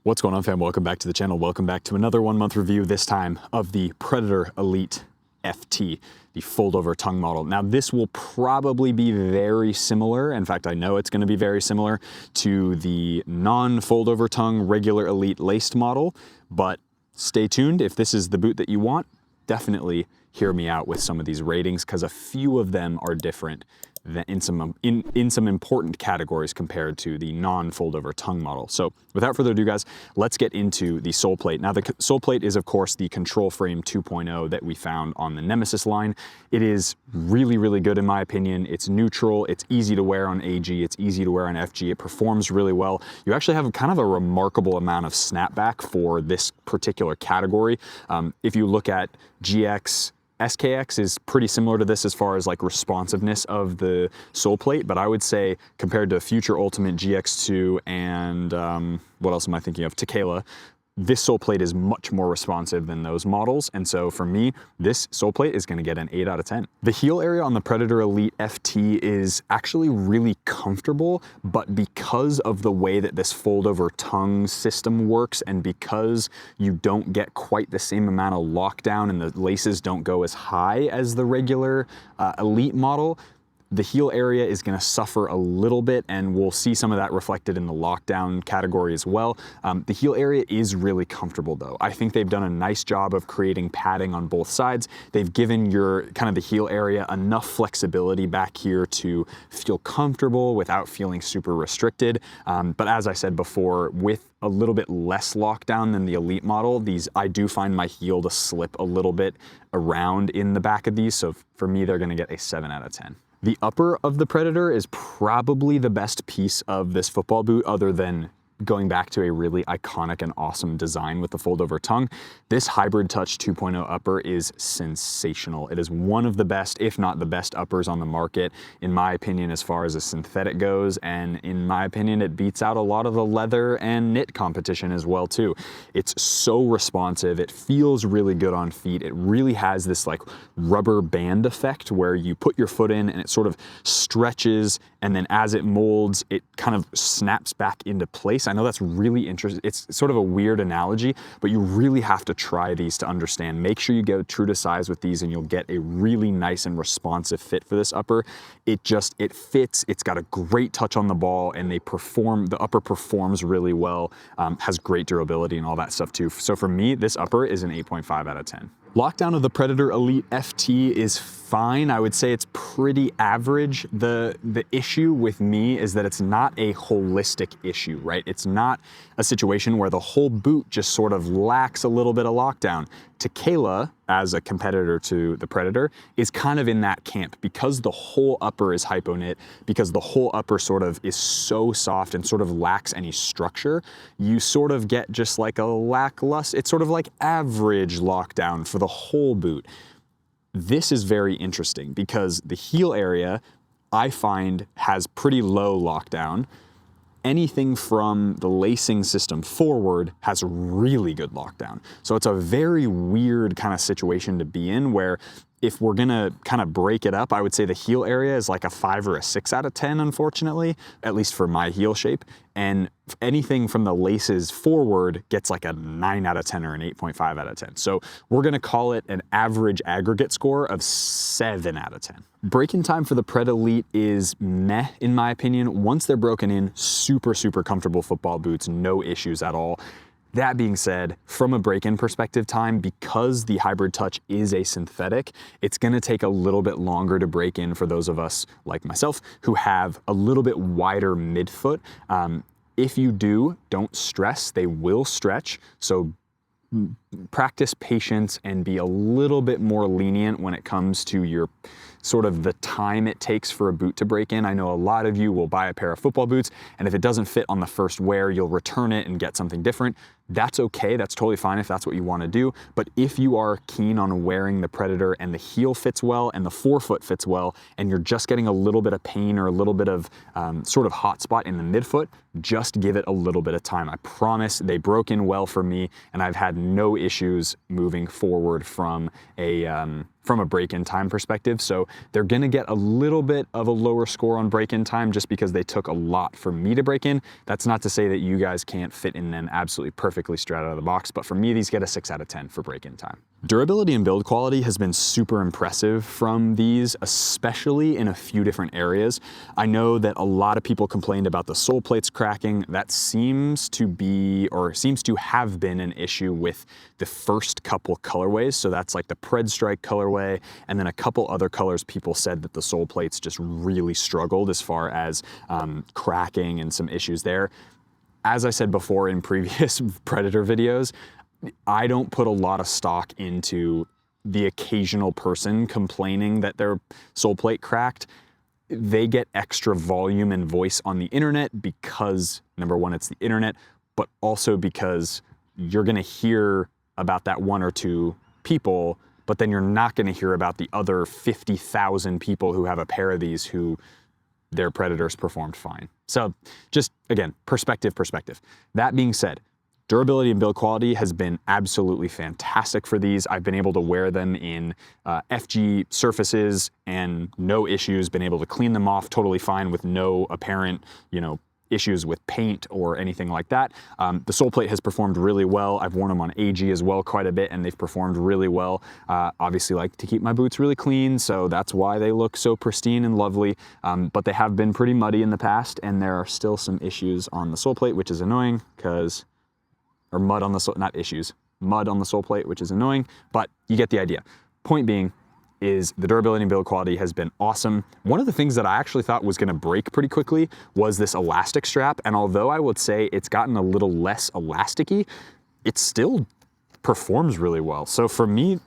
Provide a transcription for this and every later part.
What's going on, fam? Welcome back to the channel. Welcome back to another 1 month review, this time of the Predator Elite FT, the fold-over tongue model. Now, this will probably be very similar. In fact, I know it's going to be very similar to the non-fold-over tongue regular Elite laced model, but stay tuned. If this is the boot that you want, definitely hear me out with some of these ratings, because a few of them are different in some important categories compared to the non-fold-over tongue model. So without further ado, guys, let's get into the Soleplate. Now, the Soleplate is, of course, the control frame 2.0 that we found on the Nemesis line. It is really, really good in my opinion. It's neutral, it's easy to wear on AG, it's easy to wear on FG, it performs really well. You actually have kind of a remarkable amount of snapback for this particular category. If you look at GX, SKX is pretty similar to this as far as like responsiveness of the Soleplate, but I would say compared to Future Ultimate GX2 and what else am I thinking of? Tequila, this Soleplate is much more responsive than those models. And so for me, this Soleplate is gonna get an 8 out of 10. The heel area on the Predator Elite FT is actually really comfortable, but because of the way that this fold-over tongue system works, and because you don't get quite the same amount of lockdown and the laces don't go as high as the regular Elite model, the heel area is going to suffer a little bit, and we'll see some of that reflected in the lockdown category as well. The heel area is really comfortable though. I think they've done a nice job of creating padding on both sides. They've given your kind of the heel area enough flexibility back here to feel comfortable without feeling super restricted. But as I said before, with a little bit less lockdown than the Elite model, I do find my heel to slip a little bit around in the back of these. So for me, they're going to get a 7 out of 10. The upper of the Predator is probably the best piece of this football boot, other than going back to a really iconic and awesome design with the fold-over tongue. This Hybrid Touch 2.0 upper is sensational. It is one of the best, if not the best, uppers on the market, in my opinion, as far as a synthetic goes, and in my opinion, it beats out a lot of the leather and knit competition as well, too. It's so responsive, it feels really good on feet, it really has this like rubber band effect where you put your foot in and it sort of stretches, and then as it molds, it kind of snaps back into place. I know that's really interesting. It's sort of a weird analogy, but you really have to try these to understand. Make sure you go true to size with these and you'll get a really nice and responsive fit for this upper. It fits, it's got a great touch on the ball, and the upper performs really well, has great durability and all that stuff too. So for me, this upper is an 8.5 out of 10. Lockdown of the Predator Elite FT is fine. I would say it's pretty average. The issue with me is that it's not a holistic issue, right? It's not a situation where the whole boot just sort of lacks a little bit of lockdown. Tequila, as a competitor to the Predator, is kind of in that camp because the whole upper is hypo-knit, because the whole upper sort of is so soft and sort of lacks any structure. You sort of get just like a lackluster, it's sort of like average lockdown for the whole boot. This is very interesting because the heel area, I find, has pretty low lockdown. Anything from the lacing system forward has really good lockdown. So it's a very weird kind of situation to be in, where if we're gonna kind of break it up, I would say the heel area is like a 5 or a 6 out of 10, unfortunately, at least for my heel shape. And anything from the laces forward gets like a 9 out of 10 or an 8.5 out of 10. So we're gonna call it an average aggregate score of 7 out of 10. Break-in time for the Pred Elite is meh, in my opinion. Once they're broken in, super, super comfortable football boots, no issues at all. That being said, from a break-in perspective time, because the Hybrid Touch is a synthetic, it's gonna take a little bit longer to break in for those of us like myself who have a little bit wider midfoot. If you do, don't stress, they will stretch. So practice patience and be a little bit more lenient when it comes to your sort of the time it takes for a boot to break in. I know a lot of you will buy a pair of football boots, and if it doesn't fit on the first wear, you'll return it and get something different. That's okay, that's totally fine if that's what you want to do. But if you are keen on wearing the Predator and the heel fits well and the forefoot fits well, and you're just getting a little bit of pain or a little bit of sort of hot spot in the midfoot, just give it a little bit of time. I promise they broke in well for me, and I've had no issues moving forward from a from a break-in time perspective. So they're gonna get a little bit of a lower score on break-in time just because they took a lot for me to break in. That's not to say that you guys can't fit in them absolutely perfectly straight out of the box, but for me, these get a 6 out of 10 for break-in time. Durability and build quality has been super impressive from these, especially in a few different areas. I know that a lot of people complained about the sole plates cracking. That seems to be, or seems to have been, an issue with the first couple colorways. So that's like the Pred Strike colorway, and then a couple other colors people said that the sole plates just really struggled as far as cracking and some issues there. As I said before in previous Predator videos, I don't put a lot of stock into the occasional person complaining that their sole plate cracked. They get extra volume and voice on the internet because, number one, it's the internet, but also because you're gonna hear about that 1 or 2 people, but then you're not gonna hear about the other 50,000 people who have a pair of these who their Predators performed fine. So just, again, perspective. That being said, durability and build quality has been absolutely fantastic for these. I've been able to wear them in FG surfaces and no issues, been able to clean them off totally fine with no apparent, issues with paint or anything like that. The sole plate has performed really well. I've worn them on AG as well quite a bit, and they've performed really well. Obviously like to keep my boots really clean, so that's why they look so pristine and lovely, but they have been pretty muddy in the past, and there are still some issues on the sole plate, which is annoying or mud on the sole, not issues, mud on the sole plate, which is annoying, but you get the idea. Point being is the durability and build quality has been awesome. One of the things that I actually thought was gonna break pretty quickly was this elastic strap, and although I would say it's gotten a little less elasticy, it still performs really well. So for me,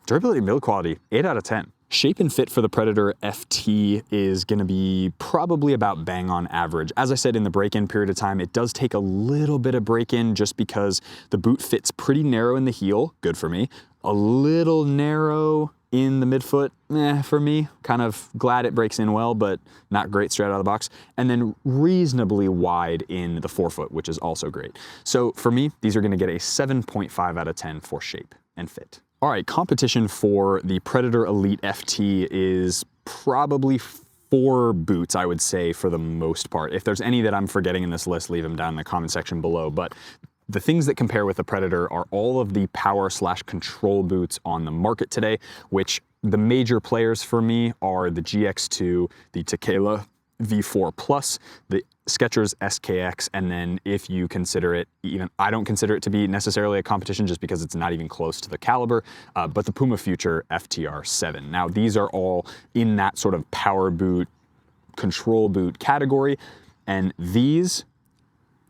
durability and build quality, 8 out of 10. Shape and fit for the Predator FT is gonna be probably about bang on average. As I said, in the break-in period of time, it does take a little bit of break-in just because the boot fits pretty narrow in the heel, good for me, a little narrow in the midfoot, for me, kind of glad it breaks in well, but not great straight out of the box. And then reasonably wide in the forefoot, which is also great. So for me, these are gonna get a 7.5 out of 10 for shape and fit. All right, competition for the Predator Elite FT is probably 4 boots, I would say, for the most part. If there's any that I'm forgetting in this list, leave them down in the comment section below. But the things that compare with the Predator are all of the power/control boots on the market today, which the major players for me are the GX2, the Tequila V4 Plus, the Skechers SKX, and then if you consider it, even I don't consider it to be necessarily a competition just because it's not even close to the caliber, but the Puma Future FTR 7. Now these are all in that sort of power boot, control boot category, and these,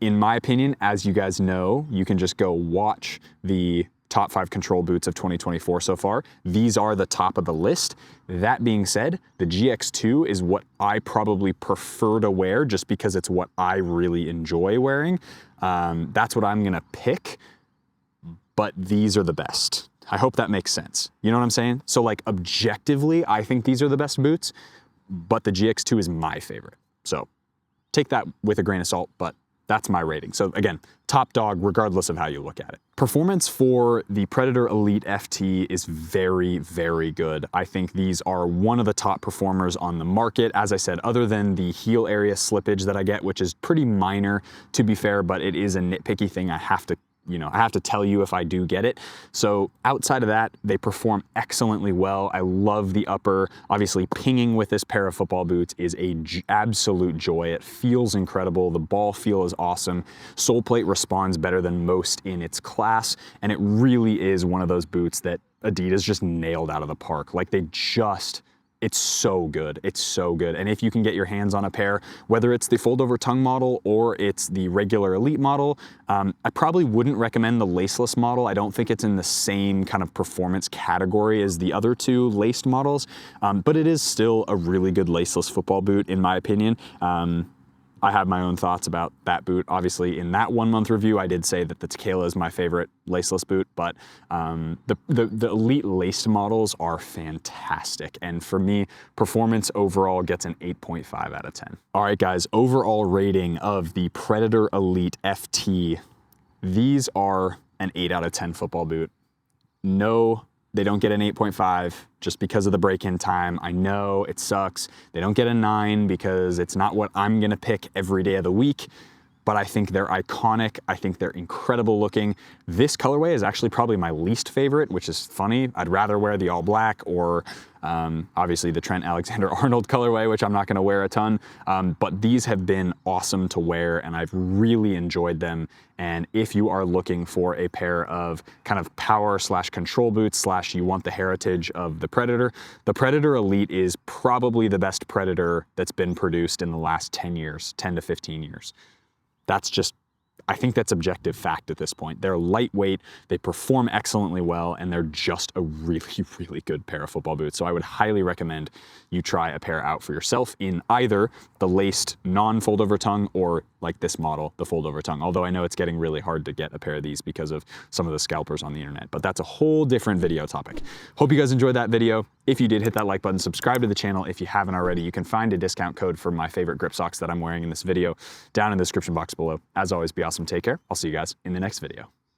in my opinion, as you guys know, you can just go watch the top 5 control boots of 2024 so far. These are the top of the list. That being said, the GX2 is what I probably prefer to wear just because it's what I really enjoy wearing. That's what I'm gonna pick, but these are the best. I hope that makes sense. You know what I'm saying? So like objectively, I think these are the best boots, but the GX2 is my favorite. So take that with a grain of salt, but that's my rating. So again, top dog regardless of how you look at it. Performance for the Predator Elite FT is very, very good. I think these are one of the top performers on the market. As I said, other than the heel area slippage that I get, which is pretty minor to be fair, but it is a nitpicky thing I have to tell you if I do get it. So outside of that, they perform excellently well. I love the upper. Obviously, pinging with this pair of football boots is an absolute joy. It feels incredible. The ball feel is awesome. Sole plate responds better than most in its class, and it really is one of those boots that Adidas just nailed out of the park. Like it's so good. It's so good. And if you can get your hands on a pair, whether it's the fold over tongue model or it's the regular Elite model, I probably wouldn't recommend the laceless model. I don't think it's in the same kind of performance category as the other 2 laced models, but it is still a really good laceless football boot in my opinion. I have my own thoughts about that boot. Obviously, in that 1 month review, I did say that the Tequila is my favorite laceless boot, but the Elite laced models are fantastic. And for me, performance overall gets an 8.5 out of 10. All right, guys, overall rating of the Predator Elite FT. These are an 8 out of 10 football boot. No they don't get an 8.5 just because of the break-in time. I know it sucks. They don't get a 9 because it's not what I'm gonna pick every day of the week, but I think they're iconic. I think they're incredible looking. This colorway is actually probably my least favorite, which is funny. I'd rather wear the all black or obviously the Trent Alexander-Arnold colorway, which I'm not gonna wear a ton, but these have been awesome to wear and I've really enjoyed them. And if you are looking for a pair of kind of power / control boots / you want the heritage of the Predator Elite is probably the best Predator that's been produced in the last 10 years, 10 to 15 years. That's just, I think that's objective fact at this point. They're lightweight, they perform excellently well, and they're just a really, really good pair of football boots. So I would highly recommend you try a pair out for yourself in either the laced non-fold-over tongue or like this model, the fold-over tongue. Although I know it's getting really hard to get a pair of these because of some of the scalpers on the internet, but that's a whole different video topic. Hope you guys enjoyed that video. If you did, hit that like button, subscribe to the channel if you haven't already. You can find a discount code for my favorite grip socks that I'm wearing in this video down in the description box below. As always, be awesome, take care. I'll see you guys in the next video.